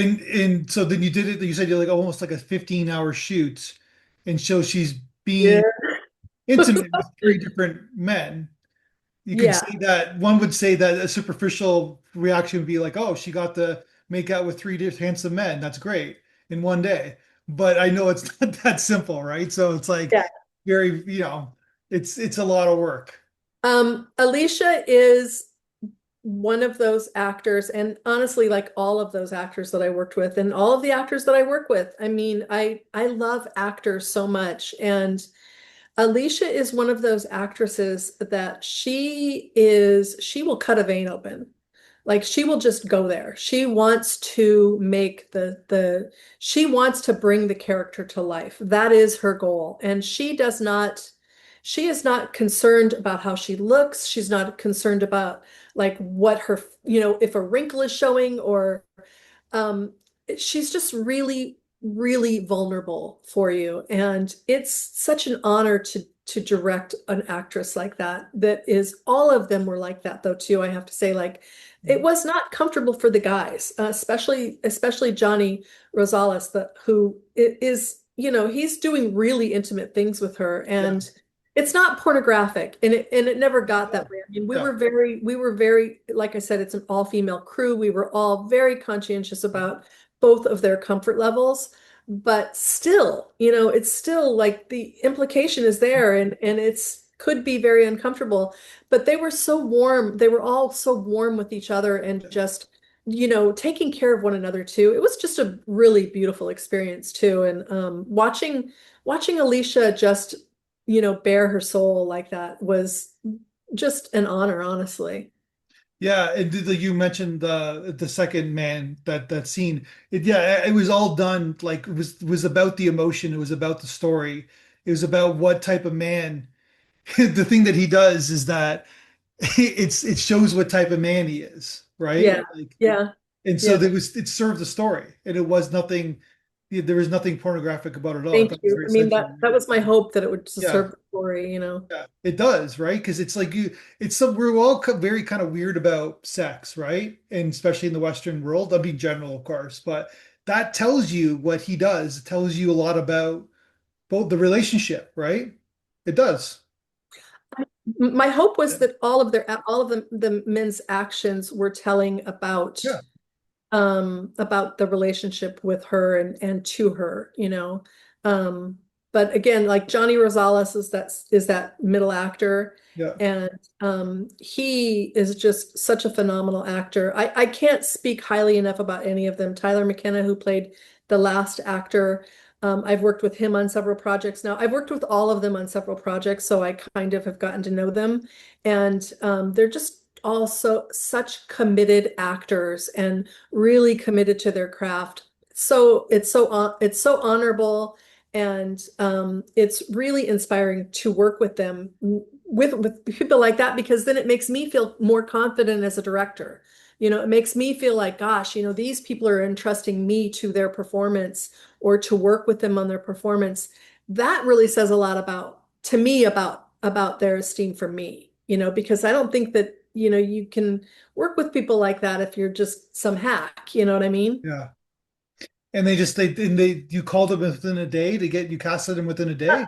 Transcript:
And so then you did it, you said you're like almost like a 15-hour shoot. And so she's Yeah. being intimate with three different men. You could Yeah. say that one would say that a superficial reaction would be like, oh, she got to make out with three handsome men. That's great in one day. But I know it's not that simple, right? So it's like Yeah. very, it's a lot of work. Alicia is one of those actors, and honestly, like all of those actors that I worked with, and all of the actors that I work with. I mean, I love actors so much, and Alicia is one of those actresses that she will cut a vein open. Like she will just go there. She wants to make she wants to bring the character to life. That is her goal. And she is not concerned about how she looks. She's not concerned about like what her, if a wrinkle is showing or um, she's just really, really vulnerable for you. And it's such an honor to direct an actress like that. That is, all of them were like that though, too. I have to say, like, it was not comfortable for the guys, especially Johnny Rosales, who is, he's doing really intimate things with her. Yeah. And it's not pornographic, and it never got Yeah. that way. I mean, Yeah. we were very, like I said, it's an all-female crew. We were all very conscientious about both of their comfort levels, but still, it's still like the implication is there, and it's could be very uncomfortable. But they were so warm. They were all so warm with each other and just, taking care of one another too. It was just a really beautiful experience too. And watching Alicia just bare her soul like that was just an honor, honestly. Yeah, and you mentioned the second man, that scene. Yeah, it was all done like it was about the emotion, it was about the story, it was about what type of man. The thing that he does is that it shows what type of man he is, right? Yeah, Like, yeah, and so yeah. it served the story, and it was nothing. There was nothing pornographic about it at all. I Thank thought it was you. very I mean, sensual. that was my hope that it would Yeah. serve the story. Yeah, it does, right? Because it's like it's some we're all very kind of weird about sex, right? And especially in the Western world. I mean, general, of course, but that tells you what he does. It tells you a lot about both the relationship, right? It does. My hope Yeah. was that all of the men's actions were telling Yeah. about the relationship with her and to her. Um, but again, like Johnny Rosales is that middle actor, Yeah. and he is just such a phenomenal actor. I can't speak highly enough about any of them. Tyler McKenna, who played the last actor, I've worked with him on several projects now. I've worked with all of them on several projects, so I kind of have gotten to know them, and they're just also such committed actors and really committed to their craft. So it's so honorable, and it's really inspiring to work with them with people like that, because then it makes me feel more confident as a director. It makes me feel like, gosh, these people are entrusting me to their performance or to work with them on their performance. That really says a lot to me about their esteem for me, because I don't think that, you can work with people like that if you're just some hack, you know what I mean? Yeah. And they you called them within a day to get you casted them within a day.